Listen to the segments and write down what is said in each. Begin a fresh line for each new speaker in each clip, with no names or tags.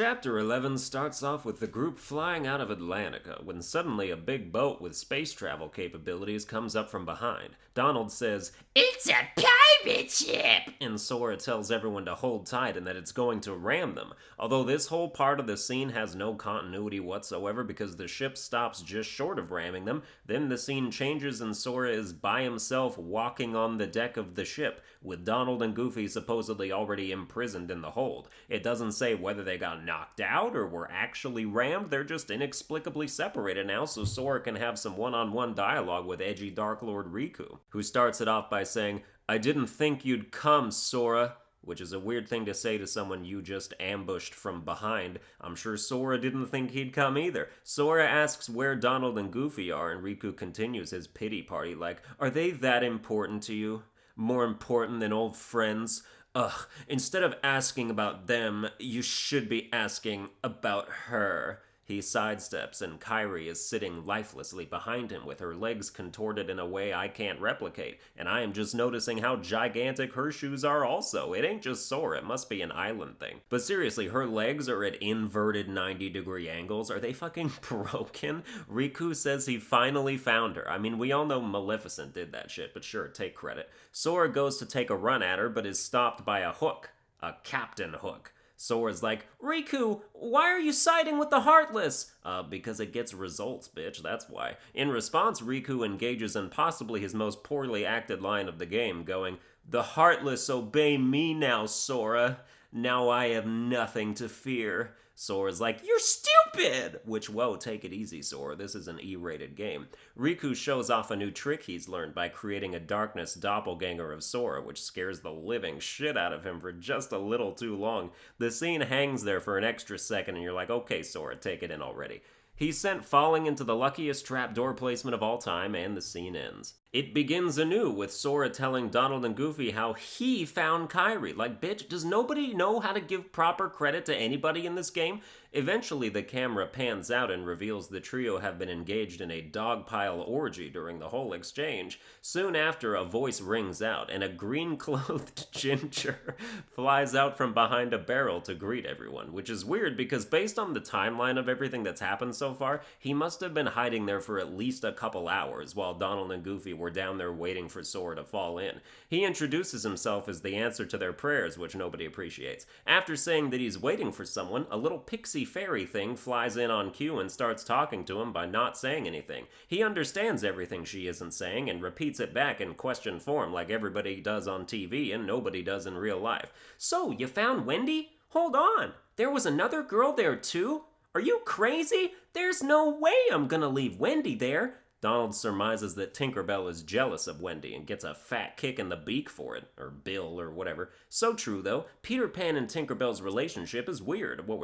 Chapter 11 starts off with the group flying out of Atlantica when suddenly a big boat with space travel capabilities comes up from behind. Donald says,
"It's a pirate ship!"
and Sora tells everyone to hold tight and that it's going to ram them. Although this whole part of the scene has no continuity whatsoever because the ship stops just short of ramming them, then the scene changes and Sora is by himself walking on the deck of the ship, with Donald and Goofy supposedly already imprisoned in the hold. It doesn't say whether they got knocked out or were actually rammed, they're just inexplicably separated now so Sora can have some one-on-one dialogue with edgy Dark Lord Riku, who starts it off by saying, "I didn't think you'd come, Sora," which is a weird thing to say to someone you just ambushed from behind. I'm sure Sora didn't think he'd come either. Sora asks where Donald and Goofy are, and Riku continues his pity party like, "Are they that important to you? More important than old friends? Ugh, instead of asking about them, you should be asking about her." He sidesteps and Kairi is sitting lifelessly behind him with her legs contorted in a way I can't replicate, and I am just noticing how gigantic her shoes are also. It ain't just Sora, it must be an island thing. But seriously, her legs are at inverted 90-degree angles. Are they fucking broken? Riku says he finally found her. I mean, we all know Maleficent did that shit, but sure, take credit. Sora goes to take a run at her, but is stopped by a hook. A captain hook. Sora's like, "Riku, why are you siding with the Heartless?" Because it gets results, bitch, that's why. In response, Riku engages in possibly his most poorly acted line of the game, going, "The Heartless obey me now, Sora. Now I have nothing to fear." Sora's like, "You're stupid!" Which, whoa, take it easy, Sora. This is an E-rated game. Riku shows off a new trick he's learned by creating a darkness doppelganger of Sora, which scares the living shit out of him for just a little too long. The scene hangs there for an extra second, and you're like, okay, Sora, take it in already. He's sent falling into the luckiest trapdoor placement of all time, and the scene ends. It begins anew with Sora telling Donald and Goofy how he found Kairi. Like, bitch, does nobody know how to give proper credit to anybody in this game? Eventually, the camera pans out and reveals the trio have been engaged in a dogpile orgy during the whole exchange. Soon after, a voice rings out, and a green-clothed ginger flies out from behind a barrel to greet everyone, which is weird because based on the timeline of everything that's happened so far, he must have been hiding there for at least a couple hours while Donald and Goofy were down there waiting for Sora to fall in. He introduces himself as the answer to their prayers, which nobody appreciates. After saying that he's waiting for someone, a little pixie fairy thing flies in on cue and starts talking to him by not saying anything. He understands everything she isn't saying and repeats it back in question form like everybody does on TV and nobody does in real life. "So, you found Wendy? Hold on, there was another girl there too? Are you crazy? There's no way I'm gonna leave Wendy there." Donald surmises that Tinkerbell is jealous of Wendy and gets a fat kick in the beak for it, or Bill, or whatever. So true, though. Peter Pan and Tinkerbell's relationship is weird. What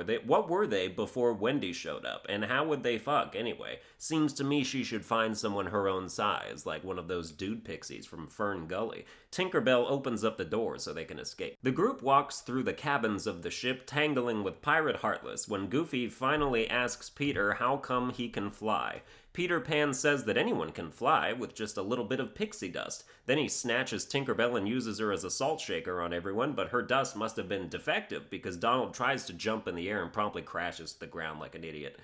were they before Wendy showed up, and how would they fuck, anyway? Seems to me she should find someone her own size, like one of those dude pixies from Fern Gully. Tinkerbell opens up the door so they can escape. The group walks through the cabins of the ship, tangling with Pirate Heartless, when Goofy finally asks Peter how come he can fly. Peter Pan says that anyone can fly with just a little bit of pixie dust. Then he snatches Tinkerbell and uses her as a salt shaker on everyone, but her dust must have been defective because Donald tries to jump in the air and promptly crashes to the ground like an idiot.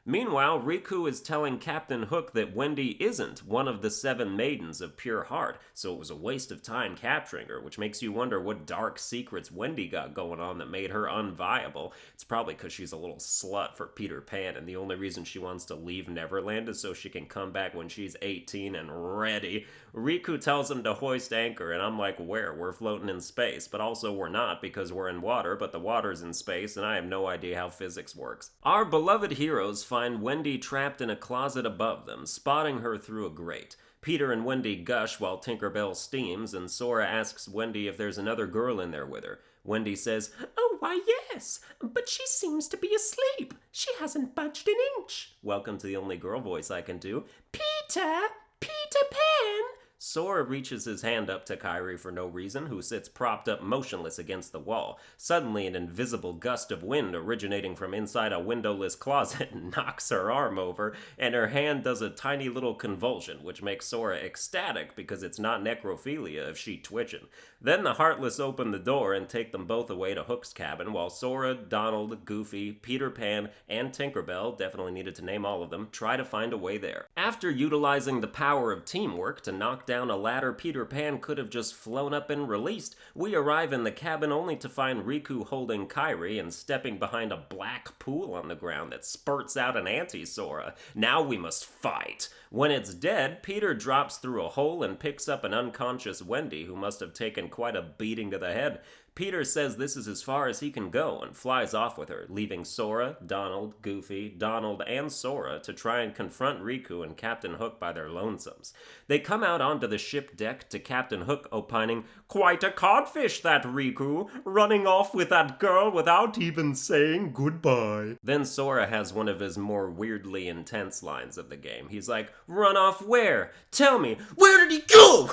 Meanwhile, Riku is telling Captain Hook that Wendy isn't one of the 7 maidens of pure heart, so it was a waste of time capturing her, which makes you wonder what dark secrets Wendy got going on that made her unviable. It's probably because she's a little slut for Peter Pan, and the only reason she wants to leave Neverland is so she can come back when she's 18 and ready. Riku tells him to hoist anchor, and I'm like, where? We're floating in space, but also we're not because we're in water, but the water's in space, and I have no idea how physics works. Our beloved heroes find Wendy trapped in a closet above them, spotting her through a grate. Peter and Wendy gush while Tinkerbell steams, and Sora asks Wendy if there's another girl in there with her. Wendy says, "Oh, why yes, but she seems to be asleep. She hasn't budged an inch." Welcome to the only girl voice I can do. Peter Pan!" Sora reaches his hand up to Kairi for no reason, who sits propped up motionless against the wall. Suddenly, an invisible gust of wind originating from inside a windowless closet knocks her arm over, and her hand does a tiny little convulsion, which makes Sora ecstatic because it's not necrophilia if she twitching. Then the Heartless open the door and take them both away to Hook's cabin, while Sora, Donald, Goofy, Peter Pan, and Tinkerbell, definitely needed to name all of them, try to find a way there. After utilizing the power of teamwork to knock down a ladder Peter Pan could have just flown up and released, we arrive in the cabin only to find Riku holding Kairi and stepping behind a black pool on the ground that spurts out an anti-Sora. Now we must fight. When it's dead, Peter drops through a hole and picks up an unconscious Wendy who must have taken quite a beating to the head. Peter says this is as far as he can go and flies off with her, leaving Sora, Donald, Goofy, Donald, and Sora to try and confront Riku and Captain Hook by their lonesomes. They come out onto the ship deck to Captain Hook opining, "Quite a codfish, that Riku, running off with that girl without even saying goodbye." Then Sora has one of his more weirdly intense lines of the game. He's like, "Run off where? Tell me, where did he go?"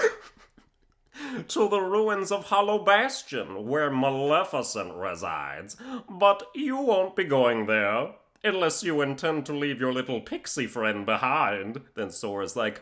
"To the ruins of Hollow Bastion, where Maleficent resides. But you won't be going there, unless you intend to leave your little pixie friend behind." Then Sora's like,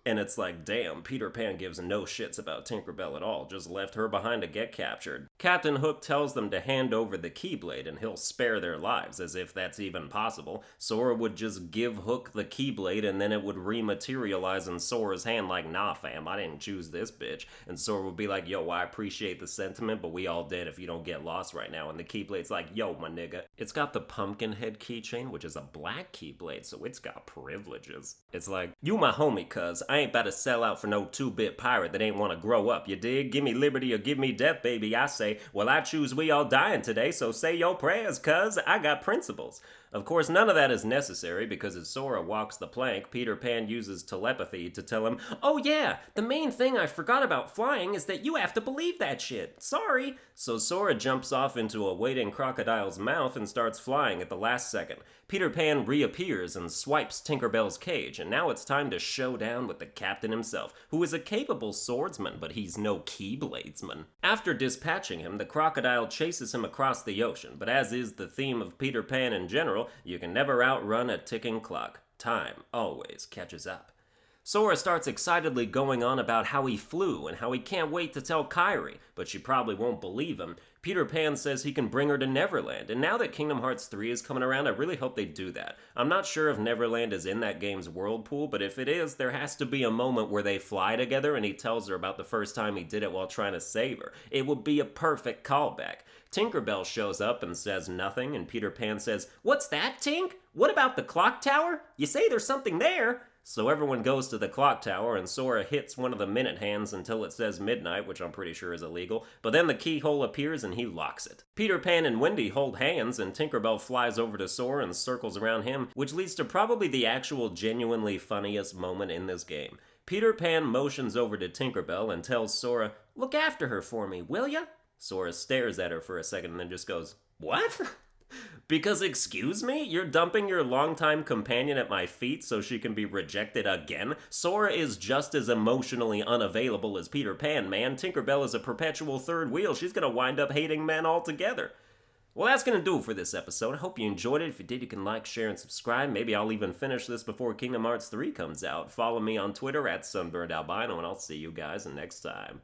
and it's like, damn, Peter Pan gives no shits about Tinkerbell at all, just left her behind to get captured. Captain Hook tells them to hand over the Keyblade and he'll spare their lives, as if that's even possible. Sora would just give Hook the Keyblade and then it would rematerialize in Sora's hand like, "Nah fam, I didn't choose this bitch." And Sora would be like, "Yo, I appreciate the sentiment, but we all dead if you don't get lost right now." And the Keyblade's like, "Yo, my nigga." It's got the pumpkin head keychain, which is a black Keyblade, so it's got privileges. It's like, "You my homie, cuz I ain't about to sell out for no 2-bit pirate that ain't want to grow up, you dig? Give me liberty or give me death, baby, I say. Well, I choose we all dying today, so say your prayers, cuz I got principles." Of course, none of that is necessary, because as Sora walks the plank, Peter Pan uses telepathy to tell him, "Oh yeah, the main thing I forgot about flying is that you have to believe that shit. Sorry." So Sora jumps off into a waiting crocodile's mouth and starts flying at the last second. Peter Pan reappears and swipes Tinkerbell's cage, and now it's time to show down with the captain himself, who is a capable swordsman, but he's no Keybladesman. After dispatching him, the crocodile chases him across the ocean, but as is the theme of Peter Pan in general, you can never outrun a ticking clock. Time always catches up. Sora starts excitedly going on about how he flew and how he can't wait to tell Kairi, but she probably won't believe him. Peter Pan says he can bring her to Neverland, and now that Kingdom Hearts 3 is coming around, I really hope they do that. I'm not sure if Neverland is in that game's world pool, but if it is, there has to be a moment where they fly together and he tells her about the first time he did it while trying to save her. It would be a perfect callback. Tinkerbell shows up and says nothing, and Peter Pan says, "What's that, Tink? What about the clock tower? You say there's something there." So everyone goes to the clock tower, and Sora hits one of the minute hands until it says midnight, which I'm pretty sure is illegal, but then the keyhole appears and he locks it. Peter Pan and Wendy hold hands, and Tinkerbell flies over to Sora and circles around him, which leads to probably the actual genuinely funniest moment in this game. Peter Pan motions over to Tinkerbell and tells Sora, "Look after her for me, will ya?" Sora stares at her for a second and then just goes, "What?" Because, excuse me? You're dumping your longtime companion at my feet so she can be rejected again? Sora is just as emotionally unavailable as Peter Pan, man. Tinkerbell is a perpetual third wheel. She's gonna wind up hating men altogether. Well, that's gonna do it for this episode. I hope you enjoyed it. If you did, you can like, share, and subscribe. Maybe I'll even finish this before Kingdom Hearts 3 comes out. Follow me on Twitter at Sunburned Albino, and I'll see you guys next time.